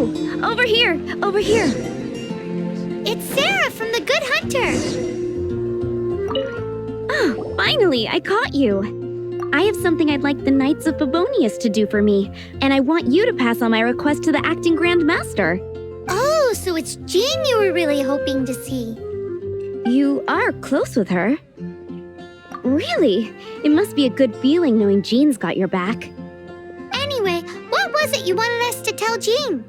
you! Over here! Over here! It's Sarah from The Good Hunter! Oh, finally, I caught you! I have something I'd like the Knights of Favonius to do for me, and I want you to pass on my request to the acting Grand Master. Oh, so it's Jean you were really hoping to see. You are close with her. Really? It must be a good feeling knowing Jean's got your back. Anyway, what was it you wanted us to tell Jean?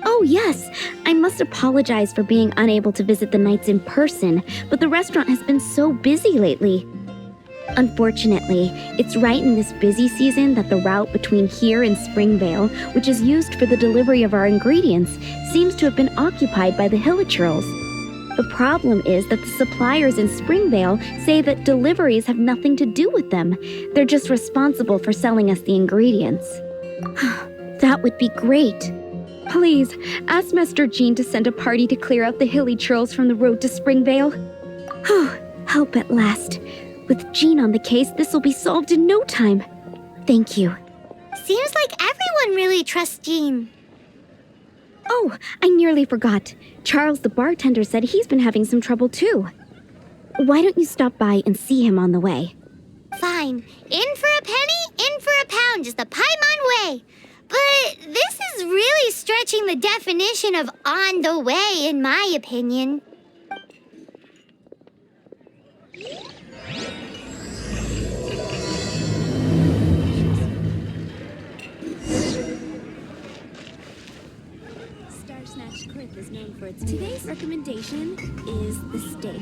Oh, yes. I must apologize for being unable to visit the Knights in person, but the restaurant has been so busy lately. Unfortunately, it's right in this busy season that the route between here and Springvale, which is used for the delivery of our ingredients, seems to have been occupied by the Hilichurls. The problem is that the suppliers in Springvale say that deliveries have nothing to do with them. They're just responsible for selling us the ingredients. That would be great. Please, ask Master Jean to send a party to clear out the Hilichurls from the road to Springvale. Help at last. With Jean on the case, this will be solved in no time. Thank you. Seems like everyone really trusts Jean. Oh, I nearly forgot. Charles the bartender said he's been having some trouble too. Why don't you stop by and see him on the way? Fine. In for a penny, in for a pound, just a Paimon way. But this is really stretching the definition of on the way, in my opinion. Snatch Cliff is known for its today's recommendation is the steak.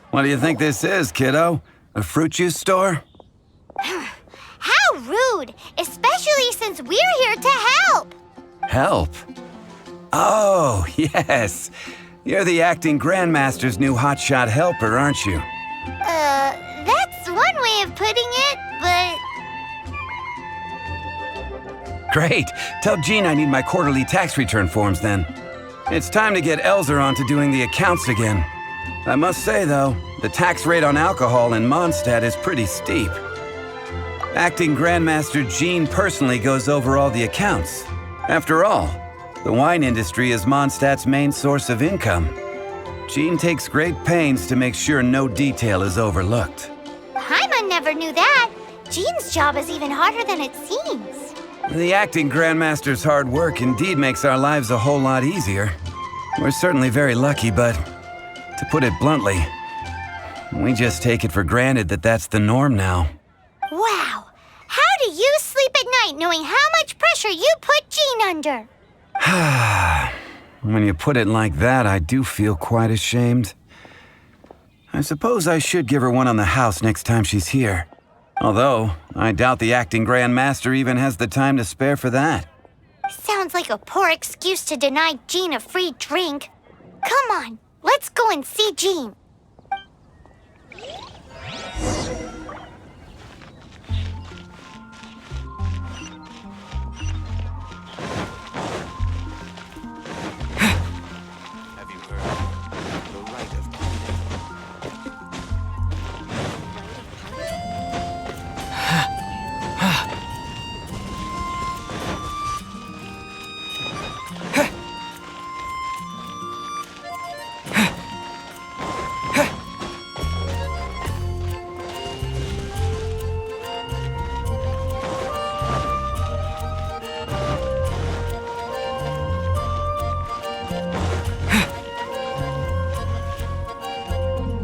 What do you think this is, kiddo? A fruit juice store? How rude! Especially since we're here to help! Help? Oh, yes. You're the acting Grandmaster's new hotshot helper, aren't you? That's one way of putting it, but... Great. Tell Jean I need my quarterly tax return forms then. It's time to get Elzer on to doing the accounts again. I must say, though, the tax rate on alcohol in Mondstadt is pretty steep. Acting Grandmaster Jean personally goes over all the accounts. After all, the wine industry is Mondstadt's main source of income. Jean takes great pains to make sure no detail is overlooked. Paimon never knew that. Jean's job is even harder than it seems. The acting Grandmaster's hard work indeed makes our lives a whole lot easier. We're certainly very lucky, but to put it bluntly, we just take it for granted that that's the norm now. Wow. How do you sleep at night knowing how much pressure you put Jean under? When you put it like that, I do feel quite ashamed. I suppose I should give her one on the house next time she's here. Although, I doubt the acting Grandmaster even has the time to spare for that. Sounds like a poor excuse to deny Jean a free drink. Come on, let's go and see Jean. Have you heard the rite of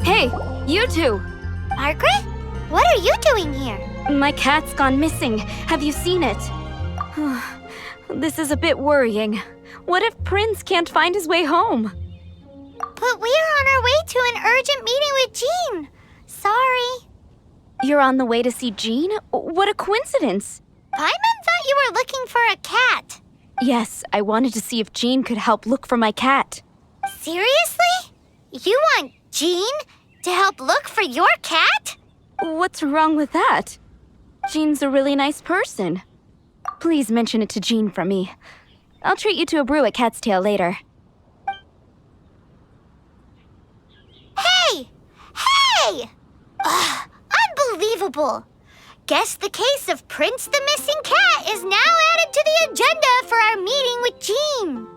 Hey, you two! Margaret? What are you doing here? My cat's gone missing. Have you seen it? This is a bit worrying. What if Prince can't find his way home? But we are on our way to an urgent meeting with Jean. Sorry. You're on the way to see Jean? What a coincidence! Paimon thought you were looking for a cat. Yes, I wanted to see if Jean could help look for my cat. Seriously? You want Jean to help look for your cat? What's wrong with that? Jean's a really nice person. Please mention it to Jean from me. I'll treat you to a brew at Cat's Tail later. Hey! Hey! Ugh, unbelievable! Guess the case of Prince the Missing Cat is now added to the agenda for our meeting with Jean.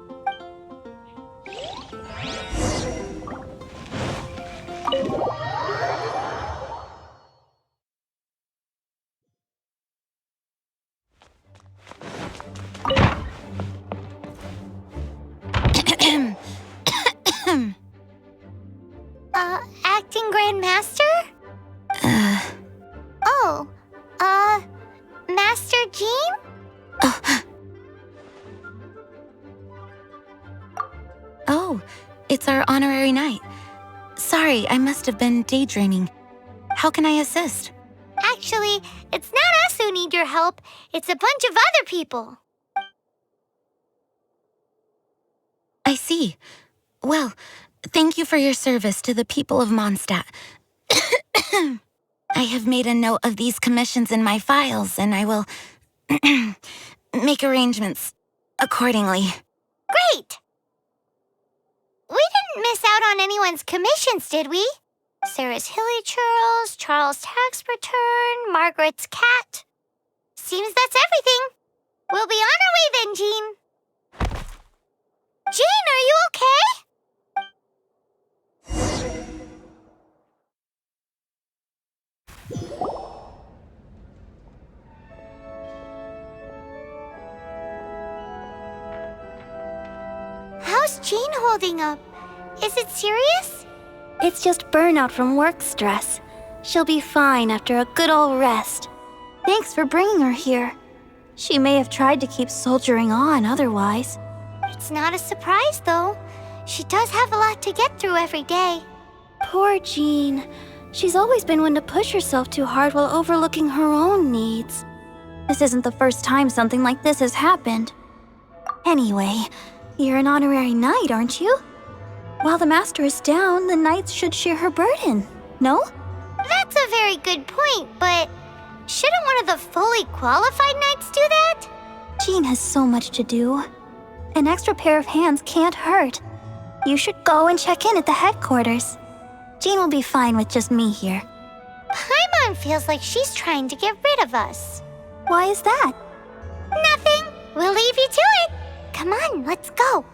Acting Grand Master? Oh, Master Jean? Oh, it's our honorary knight. Sorry, I must have been daydreaming. How can I assist? Actually, it's not us who need your help. It's a bunch of other people. I see. Well, thank you for your service to the people of Mondstadt. I have made a note of these commissions in my files, and I will make arrangements accordingly. Great! We didn't miss out on anyone's commissions, did we? Sarah's Hilly Churls, Charles' tax return, Margaret's cat. Seems that's everything. We'll be on our way then, Jean. Jean, are you okay? How's Jean holding up? Is it serious? It's just burnout from work stress. She'll be fine after a good old rest. Thanks for bringing her here. She may have tried to keep soldiering on otherwise. It's not a surprise, though. She does have a lot to get through every day. Poor Jean. She's always been one to push herself too hard while overlooking her own needs. This isn't the first time something like this has happened. Anyway, you're an honorary knight, aren't you? While the master is down, the knights should share her burden, no? That's a very good point, but shouldn't one of the fully qualified knights do that? Jean has so much to do. An extra pair of hands can't hurt. You should go and check in at the headquarters. Jean will be fine with just me here. Paimon feels like she's trying to get rid of us. Why is that? Nothing. We'll leave you to it. Come on, let's go.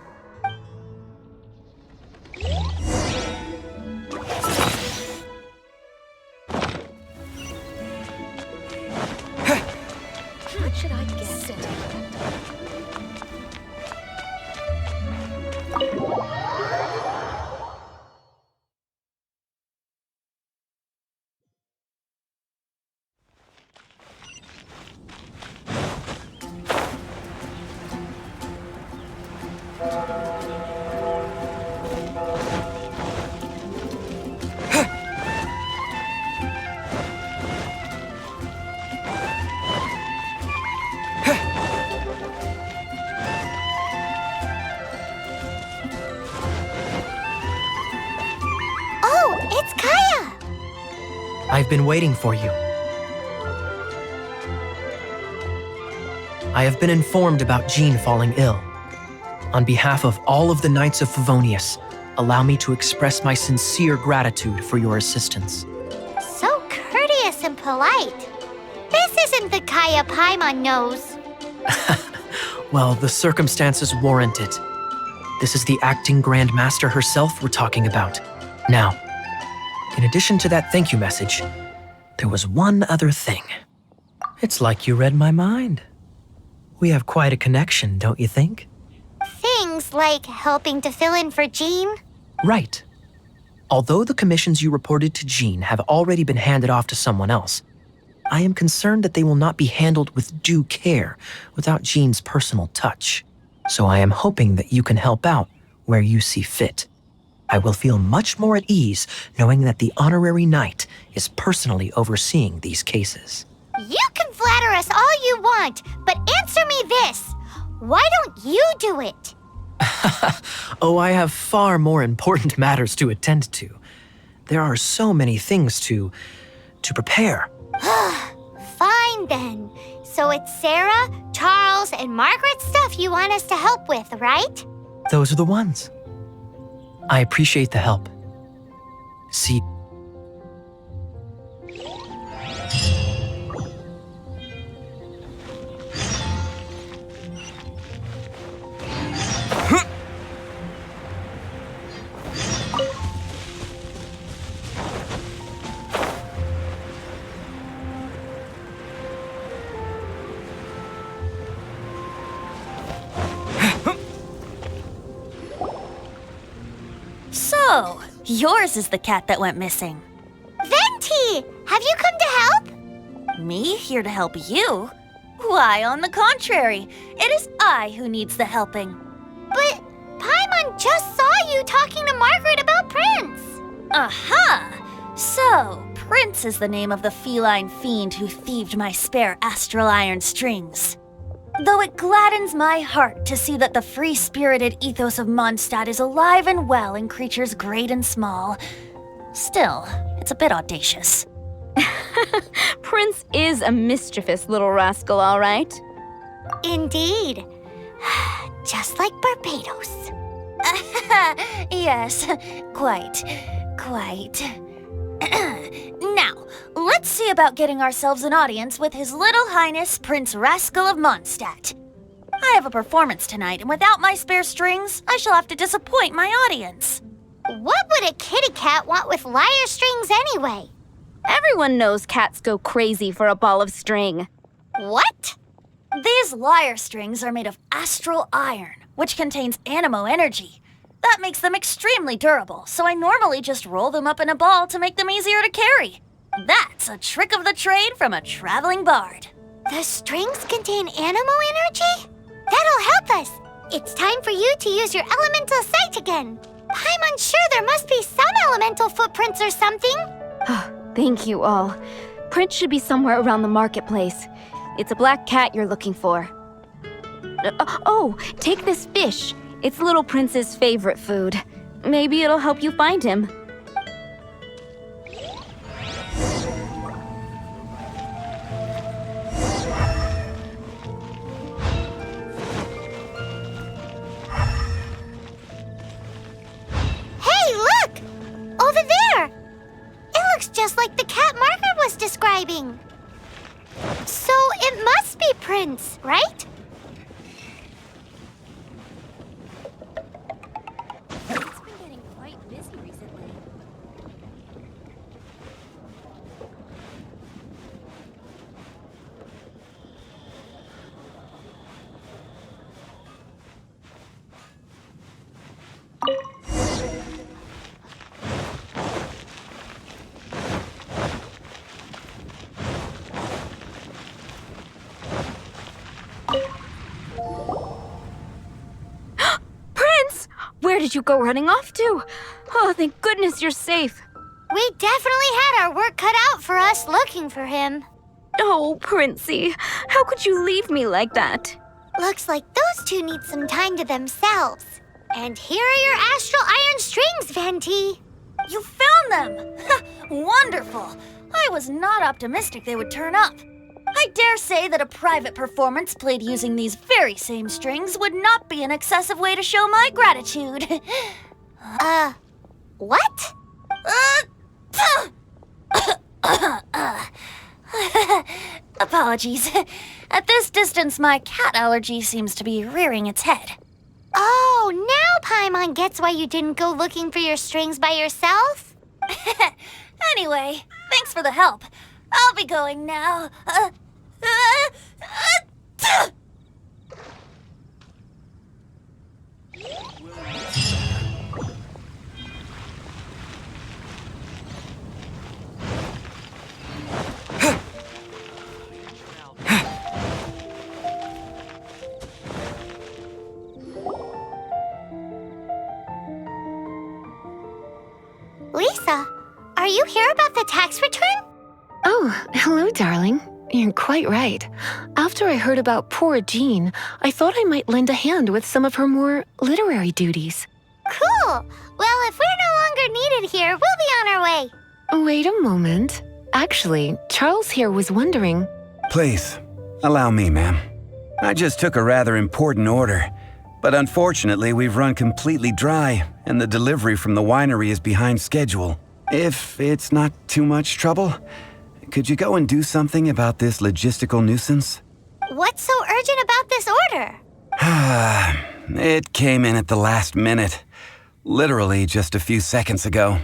What should I get? Oh, it's Kaya! I've been waiting for you. I have been informed about Jean falling ill. On behalf of all of the Knights of Favonius, allow me to express my sincere gratitude for your assistance. So courteous and polite. This isn't the Kaya Paimon knows. Well, the circumstances warrant it. This is the acting Grand Master herself we're talking about. Now, in addition to that thank you message, there was one other thing. It's like you read my mind. We have quite a connection, don't you think? Things like helping to fill in for Jean. Right. Although the commissions you reported to Jean have already been handed off to someone else, I am concerned that they will not be handled with due care without Jean's personal touch. So I am hoping that you can help out where you see fit. I will feel much more at ease knowing that the honorary knight is personally overseeing these cases. You can flatter us all you want, but answer me this. Why don't you do it? Oh, I have far more important matters to attend to. There are so many things to prepare. Fine fine then. So it's Sarah, Charles, and Margaret's stuff you want us to help with, right? Those are the ones. I appreciate the help. See. So, yours is the cat that went missing. Venti, have you come to help? Me here to help you? Why, on the contrary, it is I who needs the helping. But Paimon just saw you talking to Margaret about Prince. Aha! So, Prince is the name of the feline fiend who thieved my spare astral iron strings. Though it gladdens my heart to see that the free-spirited ethos of Mondstadt is alive and well in creatures great and small, still, it's a bit audacious. Prince is a mischievous little rascal, all right. Indeed. Just like Barbados. Yes, quite. Now, let's see about getting ourselves an audience with His Little Highness Prince Rascal of Mondstadt. I have a performance tonight, and without my spare strings, I shall have to disappoint my audience. What would a kitty cat want with lyre strings anyway? Everyone knows cats go crazy for a ball of string. What? These lyre strings are made of astral iron, which contains animo energy. That makes them extremely durable, so I normally just roll them up in a ball to make them easier to carry. That's a trick of the trade from a traveling bard. The strings contain animo energy? That'll help us. It's time for you to use your elemental sight again. I'm unsure there must be some elemental footprints or something. Thank you all. Prince should be somewhere around the marketplace. It's a black cat you're looking for. Oh, take this fish. It's Little Prince's favorite food. Maybe it'll help you find him. Hey, look! Over there! It looks just like the cat Margaret was describing. So it must be Prince, right? Where did you go running off to? Oh, thank goodness you're safe. We definitely had our work cut out for us looking for him. Oh, Princey, how could you leave me like that? Looks like those two need some time to themselves. And here are your astral iron strings, Venti. You found them! Wonderful! I was not optimistic they would turn up. I dare say that a private performance played using these very same strings would not be an excessive way to show my gratitude. What? Apologies. At this distance, my cat allergy seems to be rearing its head. Oh, now Paimon gets why you didn't go looking for your strings by yourself. Anyway, thanks for the help. I'll be going now. Lisa, are you here about the tax return? Oh, hello, darling. You're quite right. After I heard about poor Jean, I thought I might lend a hand with some of her more literary duties. Cool. Well, if we're no longer needed here, we'll be on our way. Wait a moment. Actually, Charles here was wondering, Please, allow me, ma'am. I just took a rather important order, but unfortunately we've run completely dry and the delivery from the winery is behind schedule. If it's not too much trouble, could you go and do something about this logistical nuisance? What's so urgent about this order? It came in at the last minute. Literally just a few seconds ago.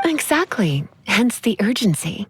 Exactly. Hence the urgency.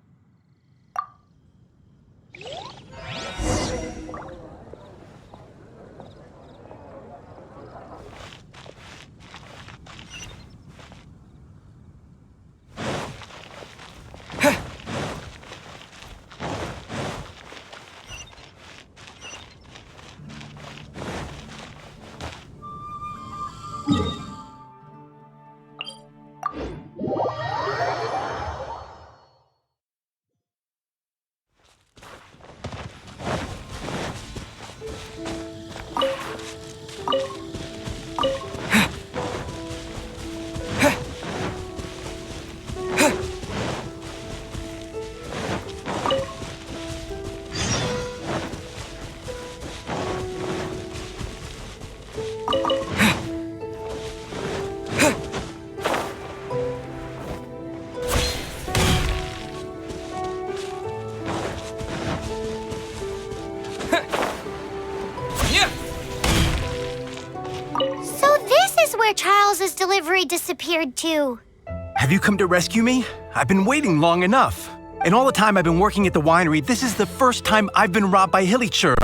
So this is where Charles's delivery disappeared to. Have you come to rescue me? I've been waiting long enough. And all the time I've been working at the winery, this is the first time I've been robbed by hilly churls.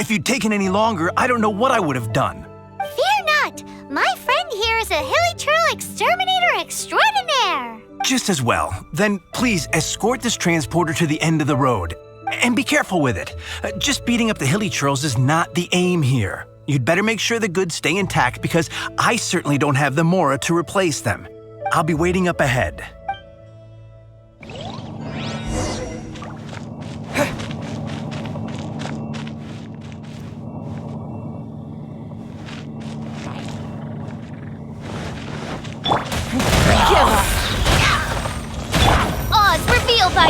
If you'd taken any longer, I don't know what I would have done. Fear not! My friend here is a hilly churl exterminator extraordinaire! Just as well. Then please escort this transporter to the end of the road. And be careful with it. Just beating up the hilly churls is not the aim here. You'd better make sure the goods stay intact because I certainly don't have the mora to replace them. I'll be waiting up ahead. Oz revealed by...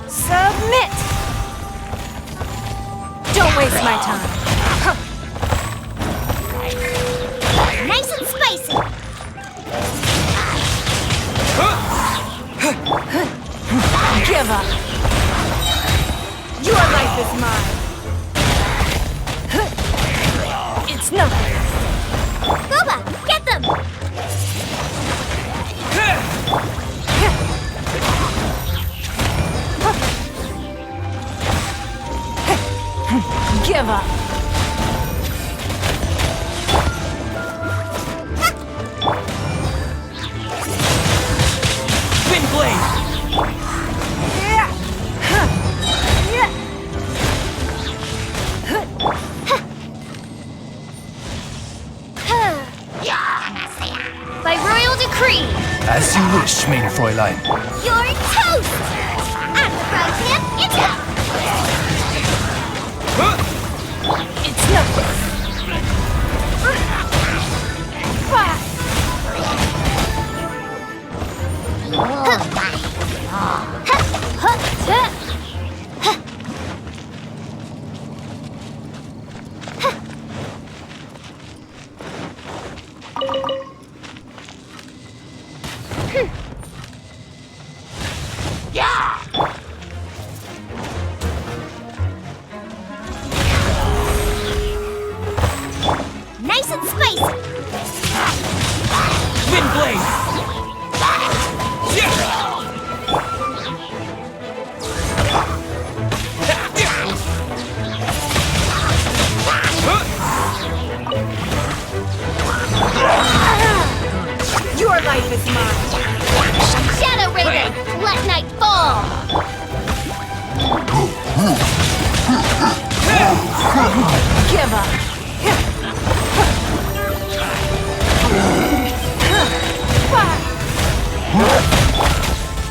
Submit! Don't waste my time. Nice and spicy! Give up! Your life is mine! It's nothing! Boba, get them! Give up! Wind blade! By royal decree, As you wish, main Fräulein. you're toast! And the fry pan, it's up! It's nothing! Nice and spicy! Wind blade! Your life is mine! Shadow Raven, let night fall! Give up!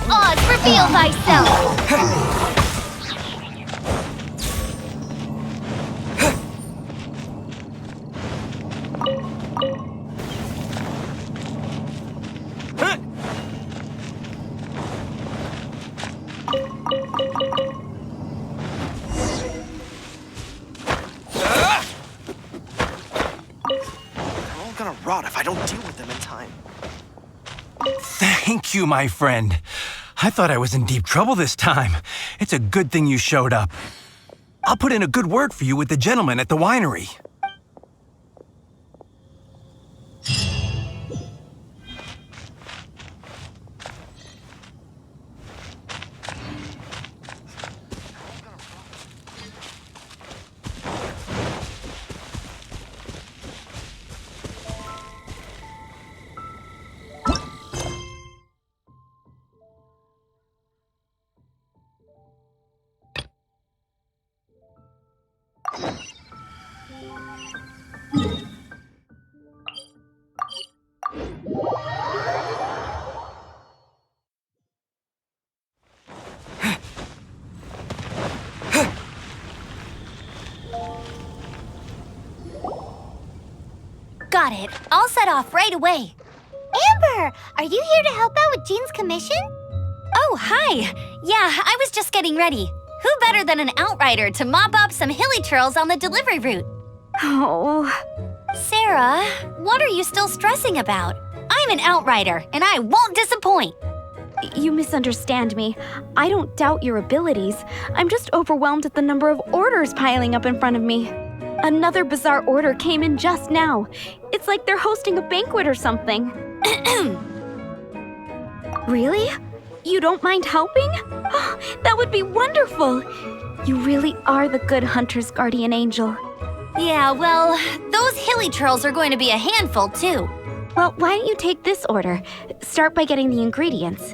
Oz, reveal thyself! gonna rot if I don't deal with them in time. Thank you, my friend. I thought I was in deep trouble this time. It's a good thing you showed up. I'll put in a good word for you with the gentleman at the winery. Got it. I'll set off right away. Amber, are you here to help out with Jean's commission? Oh, hi. Yeah, I was just getting ready. Who better than an outrider to mop up some hilly churls on the delivery route? Oh. Sarah, what are you still stressing about? I'm an outrider, and I won't disappoint. You misunderstand me. I don't doubt your abilities. I'm just overwhelmed at the number of orders piling up in front of me. Another bizarre order came in just now. It's like they're hosting a banquet or something. Really? You don't mind helping? Oh, that would be wonderful. You really are the good hunter's guardian angel. Yeah, well, those hilly churls are going to be a handful, too. Well, why don't you take this order? Start by getting the ingredients.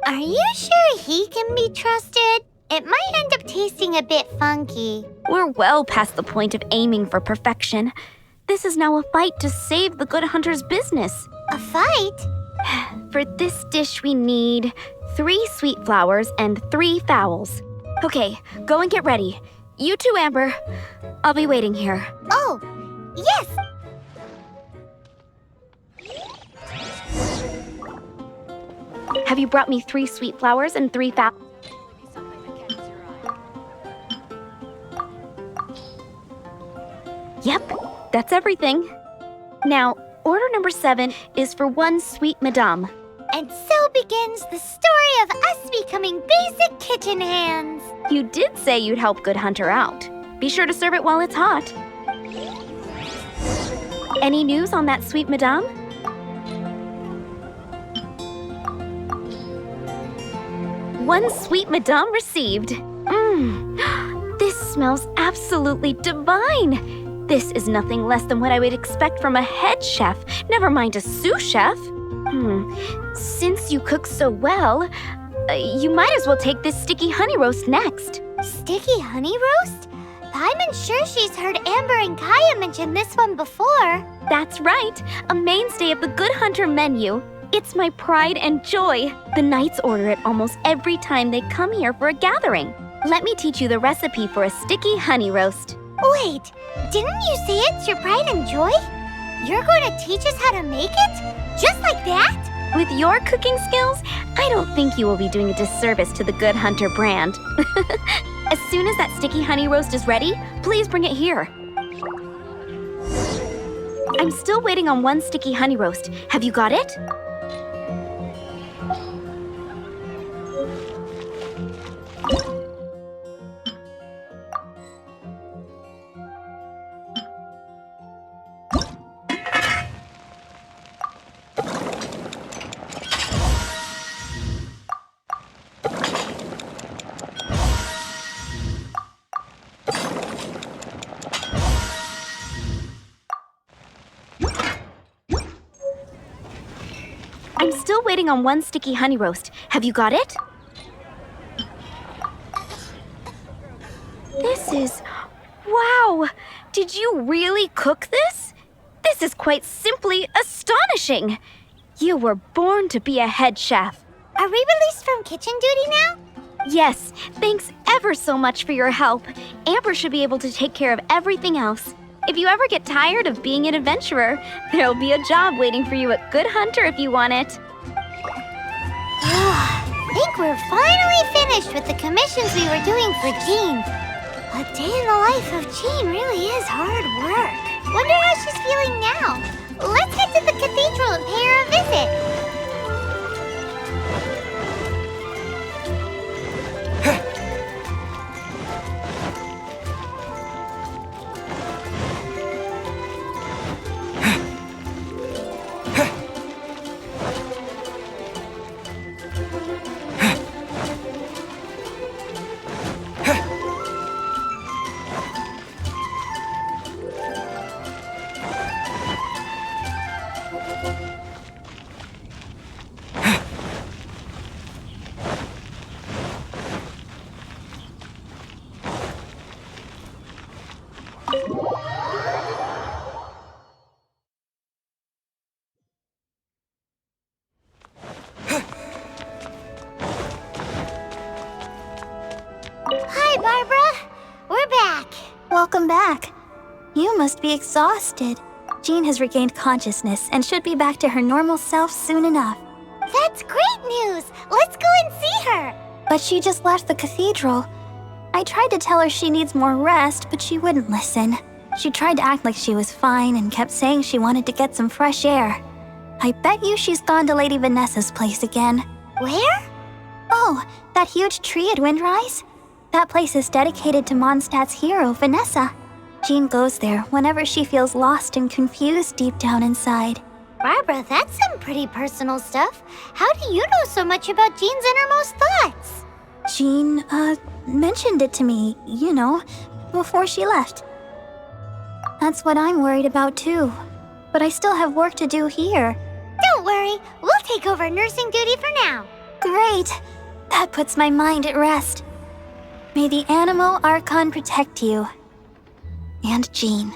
Are you sure he can be trusted? It might end up tasting a bit funky. We're well past the point of aiming for perfection. This is now a fight to save the good hunter's business. A fight? For this dish, we need 3 sweet flowers and 3 fowls. Okay, go and get ready. You too, Amber. I'll be waiting here. Oh, yes! Have you brought me 3 sweet flowers and 3 fowls? Yep, that's everything. Now, order number 7 is for 1 sweet madame. And so begins the story of us becoming basic kitchen hands. You did say you'd help Good Hunter out. Be sure to serve it while it's hot. Any news on that sweet madame? One sweet madame received. This smells absolutely divine. This is nothing less than what I would expect from a head chef, never mind a sous chef. Since you cook so well, you might as well take this sticky honey roast next. Sticky honey roast? I'm sure she's heard Amber and Kaya mention this one before. That's right, a mainstay of the Good Hunter menu. It's my pride and joy. The knights order it almost every time they come here for a gathering. Let me teach you the recipe for a sticky honey roast. Wait, didn't you say it's your pride and joy? You're going to teach us how to make it? Just like that? With your cooking skills, I don't think you will be doing a disservice to the Good Hunter brand. As soon as that sticky honey roast is ready, please bring it here. I'm still waiting on 1 sticky honey roast. Have you got it? I'm still waiting on 1 sticky honey roast. Have you got it? This is... Wow! Did you really cook this? This is quite simply astonishing! You were born to be a head chef. Are we released from kitchen duty now? Yes, thanks ever so much for your help. Amber should be able to take care of everything else. If you ever get tired of being an adventurer, there'll be a job waiting for you at Good Hunter if you want it. Think we're finally finished with the commissions we were doing for Jean. A day in the life of Jean really is hard work. Wonder how she's feeling now. let's head to the cathedral and pay her a visit. Hi, Barbara. We're back. Welcome back. You must be exhausted. Jean has regained consciousness and should be back to her normal self soon enough. That's great news. Let's go and see her. But she just left the cathedral. I tried to tell her she needs more rest, but she wouldn't listen. She tried to act like she was fine and kept saying she wanted to get some fresh air. I bet you she's gone to Lady Vanessa's place again. Where? Oh, that huge tree at Windrise? That place is dedicated to Mondstadt's hero, Vanessa. Jean goes there whenever she feels lost and confused deep down inside. Barbara, that's some pretty personal stuff. How do you know so much about Jean's innermost thoughts? Jean, mentioned it to me, before she left. That's what I'm worried about too. But I still have work to do here. Don't worry, we'll take over nursing duty for now. Great! That puts my mind at rest. May the Animo Archon protect you. And Jean.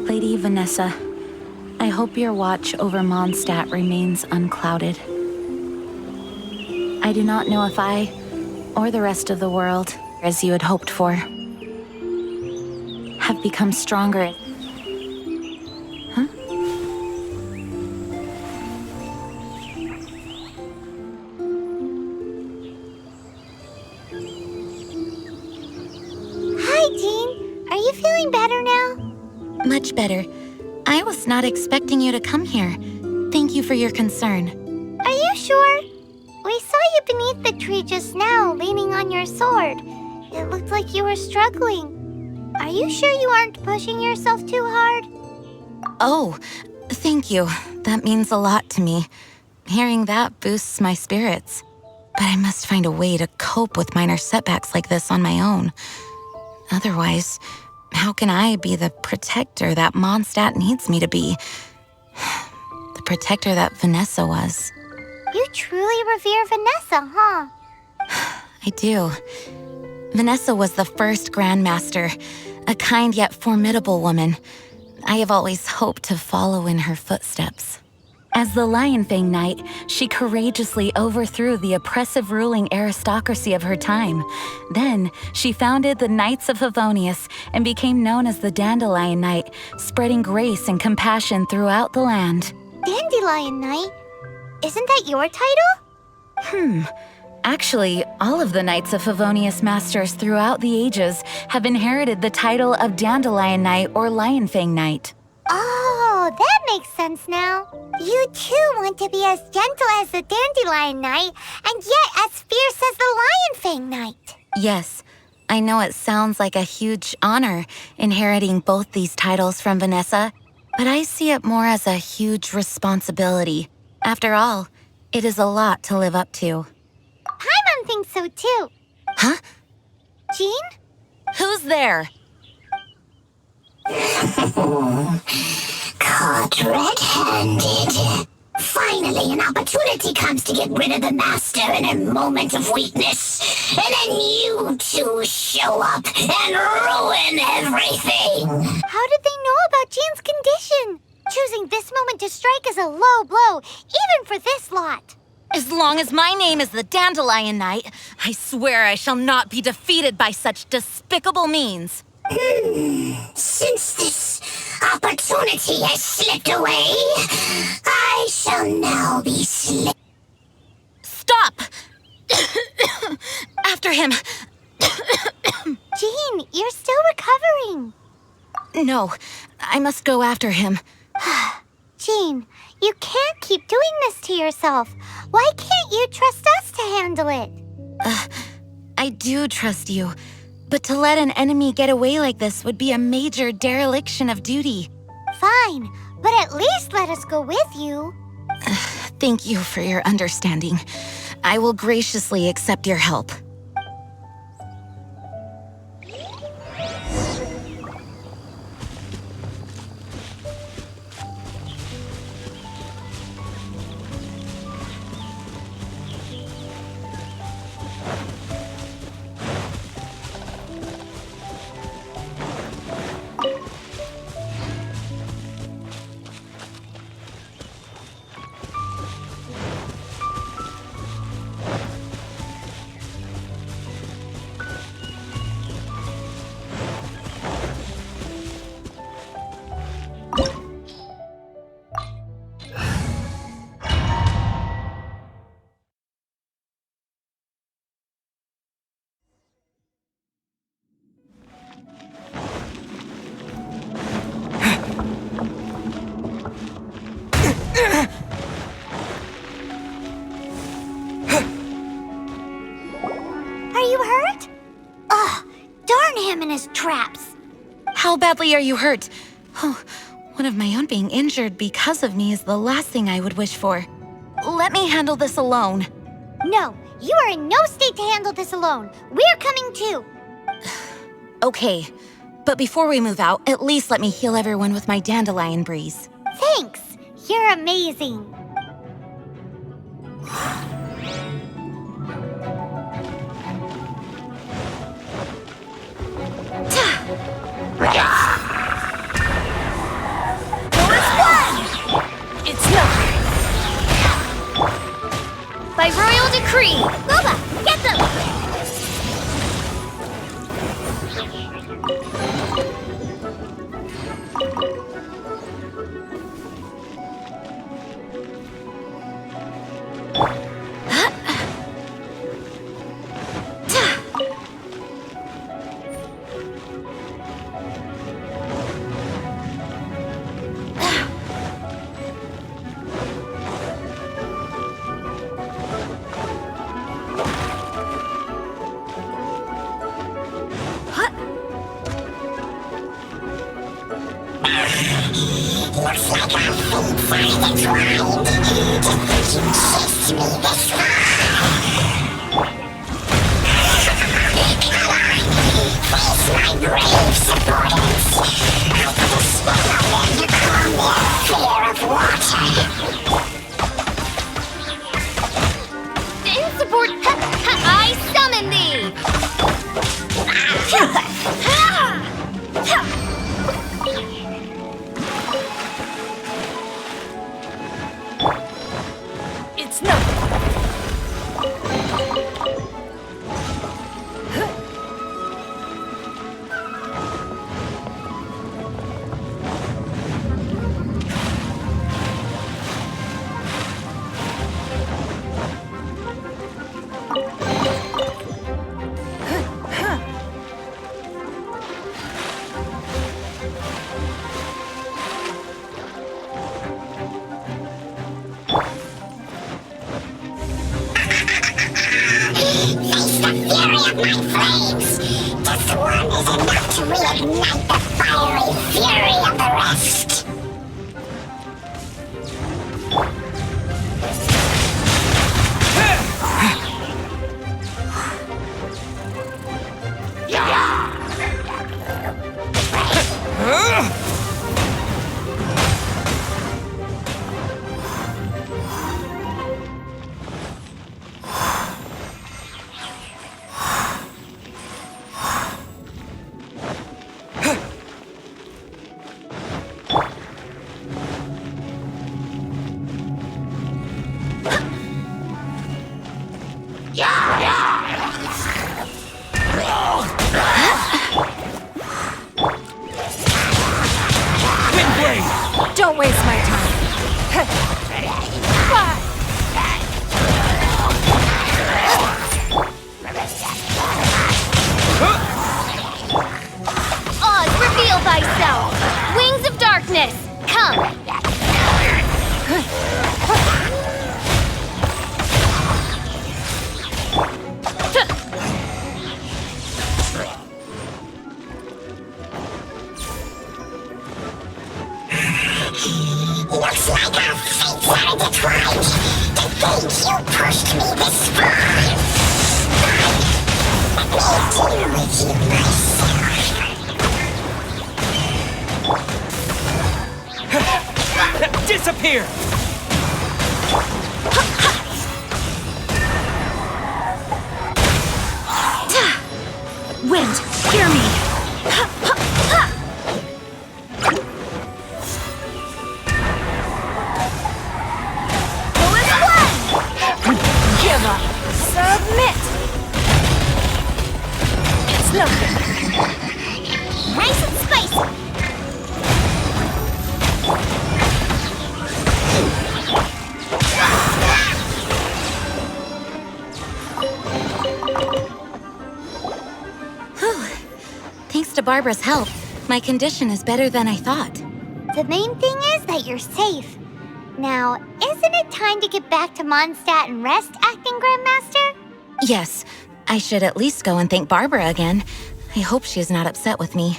Lady Vanessa, I hope your watch over Mondstadt remains unclouded. I do not know if I, or the rest of the world, as you had hoped for, have become stronger. Huh? Hi, Jean. Are you feeling better now? Much better. I was not expecting you to come here. Thank you for your concern. Are you sure? We saw you beneath the tree just now, leaning on your sword. It looked like you were struggling. Are you sure you aren't pushing yourself too hard? Oh, thank you. That means a lot to me. Hearing that boosts my spirits. But I must find a way to cope with minor setbacks like this on my own. Otherwise, how can I be the protector that Mondstadt needs me to be? The protector that Vanessa was. You truly revere Vanessa, huh? I do. Vanessa was the first Grandmaster, a kind yet formidable woman. I have always hoped to follow in her footsteps. As the Lionfang Knight, she courageously overthrew the oppressive ruling aristocracy of her time. Then, she founded the Knights of Favonius and became known as the Dandelion Knight, spreading grace and compassion throughout the land. Dandelion Knight? Isn't that your title? Actually, all of the Knights of Favonius masters throughout the ages have inherited the title of Dandelion Knight or Lionfang Knight. Oh, that makes sense now. You too want to be as gentle as the Dandelion Knight, and yet as fierce as the Lionfang Knight. Yes, I know it sounds like a huge honor inheriting both these titles from Vanessa, but I see it more as a huge responsibility. After all, it is a lot to live up to. Paimon thinks so too. Huh? Jean? Who's there? Caught red-handed. Finally, an opportunity comes to get rid of the master in a moment of weakness. And then you two show up and ruin everything. How did they know about Jean's condition? Choosing this moment to strike is a low blow, even for this lot. As long as my name is the Dandelion Knight, I swear I shall not be defeated by such despicable means. Since this opportunity has slipped away, I shall now be Stop! After him! Jean, you're still recovering. No, I must go after him. Jean, you can't keep doing this to yourself. Why can't you trust us to handle it? I do trust you, but to let an enemy get away like this would be a major dereliction of duty. Fine, but at least let us go with you. Thank you for your understanding. I will graciously accept your help. Are you hurt? Ugh, darn him and his traps. How badly are you hurt? Oh, one of my own being injured because of me is the last thing I would wish for. Let me handle this alone. No, you are in no state to handle this alone. We're coming too. Okay, but before we move out, at least let me heal everyone with my dandelion breeze. Thanks. You're amazing. It's nothing. By royal decree! Boba, get them! Looks like our feet finally dried. Did you chase me this far? Face my brave supporters. I put a spell on them to calm their fear of water. In support, I summon thee! It's nothing. Face the fury of my flames! This one is enough to reignite the fiery fury of the rest! That's right. To think you pushed me this far. Let me deal with you myself. Disappear! Wind, hear me! Who is one? Give up! Submit! It's nothing! Nice and spicy. Thanks to Barbara's help, my condition is better than I thought. The main thing is that you're safe. Now, isn't it time to get back to Mondstadt and rest, Acting Grandmaster? Yes, I should at least go and thank Barbara again. I hope she's not upset with me.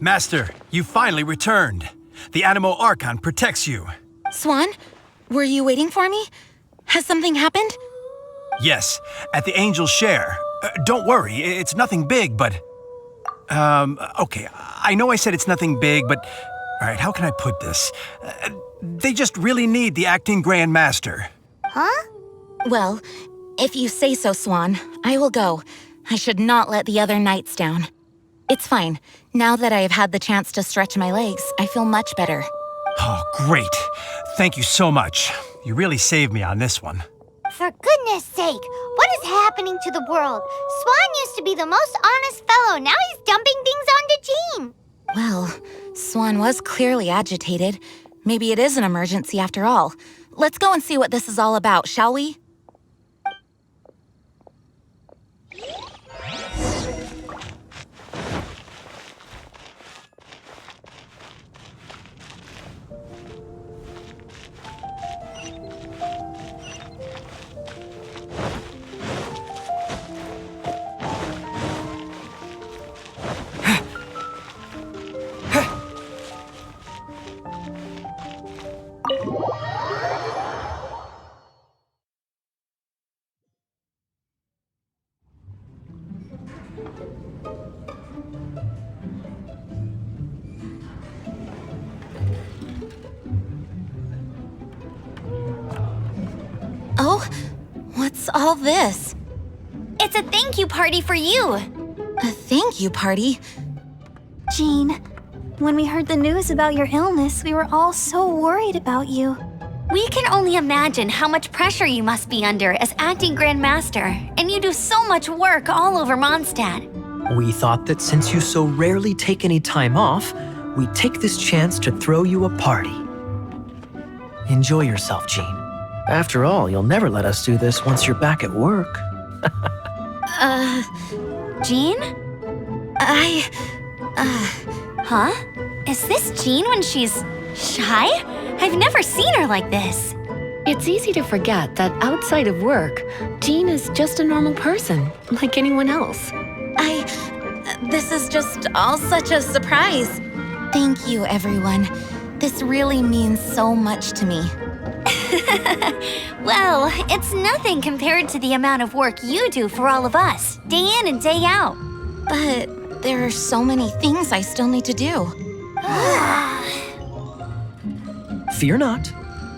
Master, you finally returned. The Animo Archon protects you. Swan, were you waiting for me? Has something happened? Yes, at the Angel's Share. Don't worry, it's nothing big, but... okay, I know I said it's nothing big, but... Alright, how can I put this? They just really need the Acting Grand Master. Huh? Well, if you say so, Swan, I will go. I should not let the other knights down. It's fine. Now that I have had the chance to stretch my legs, I feel much better. Oh, great. Thank you so much. You really saved me on this one. For goodness sake, what is happening to the world? Swan used to be the most honest fellow. Now he's dumping things onto Jean. Well, Swan was clearly agitated. Maybe it is an emergency after all. Let's go and see what this is all about, shall we? Oh, what's all this? It's a thank you party for you! A thank you party? Jean, when we heard the news about your illness, we were all so worried about you. We can only imagine how much pressure you must be under as Acting Grand Master, and you do so much work all over Mondstadt. We thought that since you so rarely take any time off, we'd take this chance to throw you a party. Enjoy yourself, Jean. After all, you'll never let us do this once you're back at work. Jean? Huh? Is this Jean when she's shy? I've never seen her like this. It's easy to forget that outside of work, Jean is just a normal person, like anyone else. This is just all such a surprise. Thank you, everyone. This really means so much to me. Well, it's nothing compared to the amount of work you do for all of us, day in and day out. But there are so many things I still need to do. Fear not.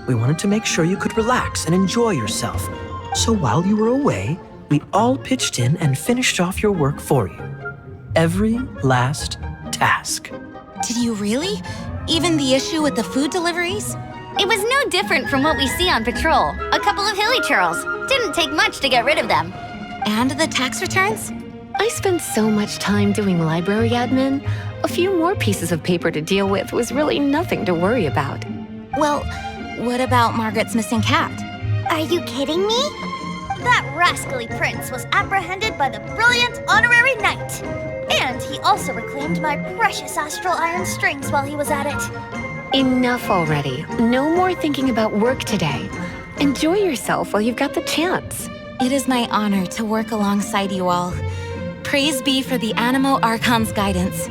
We wanted to make sure you could relax and enjoy yourself. So while you were away, We all pitched in and finished off your work for you. Every last task. Did you really? Even the issue with the food deliveries? It was no different from what we see on patrol. A couple of hilly churls. Didn't take much to get rid of them. And the tax returns? I spent so much time doing library admin. A few more pieces of paper to deal with was really nothing to worry about. Well, what about Margaret's missing cat? Are you kidding me? That rascally prince was apprehended by the brilliant honorary knight. And he also reclaimed my precious astral iron strings while he was at it. Enough already. No more thinking about work today. Enjoy yourself while you've got the chance. It is my honor to work alongside you all. Praise be for the Animo Archon's guidance.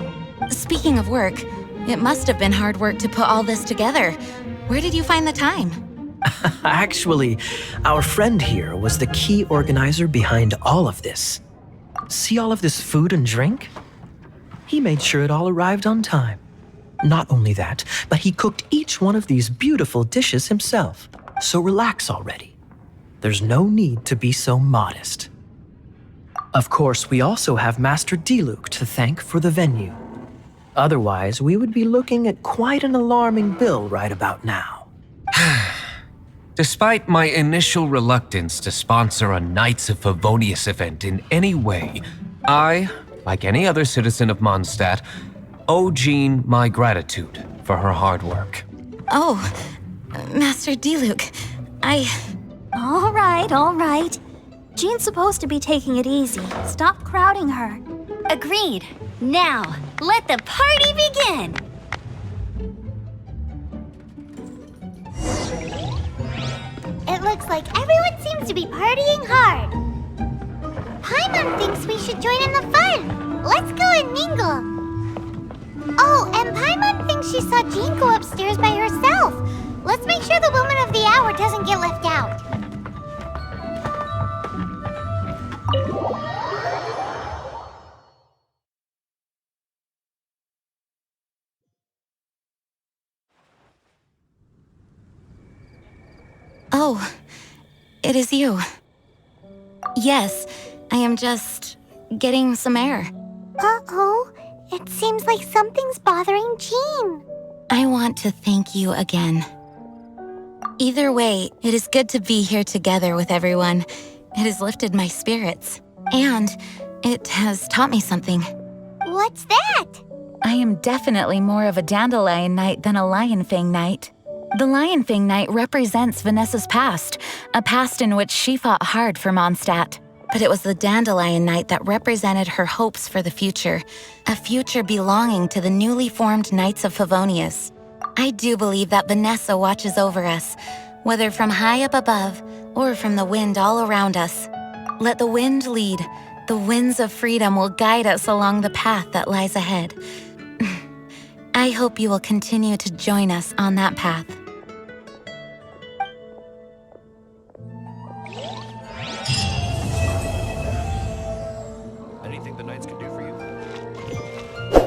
Speaking of work, it must have been hard work to put all this together. Where did you find the time? Actually, our friend here was the key organizer behind all of this. See all of this food and drink? He made sure it all arrived on time. Not only that, but he cooked each one of these beautiful dishes himself. So relax already. There's no need to be so modest. Of course, we also have Master Diluc to thank for the venue. Otherwise, we would be looking at quite an alarming bill right about now. Despite my initial reluctance to sponsor a Knights of Favonius event in any way, I, like any other citizen of Mondstadt, owe Jean my gratitude for her hard work. Oh, Master Diluc, All right. Jean's supposed to be taking it easy. Stop crowding her. Agreed. Now, let the party begin! It looks like everyone seems to be partying hard. Paimon thinks we should join in the fun. Let's go and mingle. Oh, and Paimon thinks she saw Jean go upstairs by herself. Let's make sure the woman of the hour doesn't get left out. Oh, it is you. Yes, I am just getting some air. Uh-oh, it seems like something's bothering Jean. I want to thank you again. Either way, it is good to be here together with everyone. It has lifted my spirits, and it has taught me something. What's that? I am definitely more of a Dandelion Knight than a Lionfang Knight. The Lionfang Knight represents Vanessa's past, a past in which she fought hard for Mondstadt. But it was the Dandelion Knight that represented her hopes for the future, a future belonging to the newly formed Knights of Favonius. I do believe that Vanessa watches over us, whether from high up above or from the wind all around us. Let the wind lead. The winds of freedom will guide us along the path that lies ahead. I hope you will continue to join us on that path. Anything the Knights can do for you?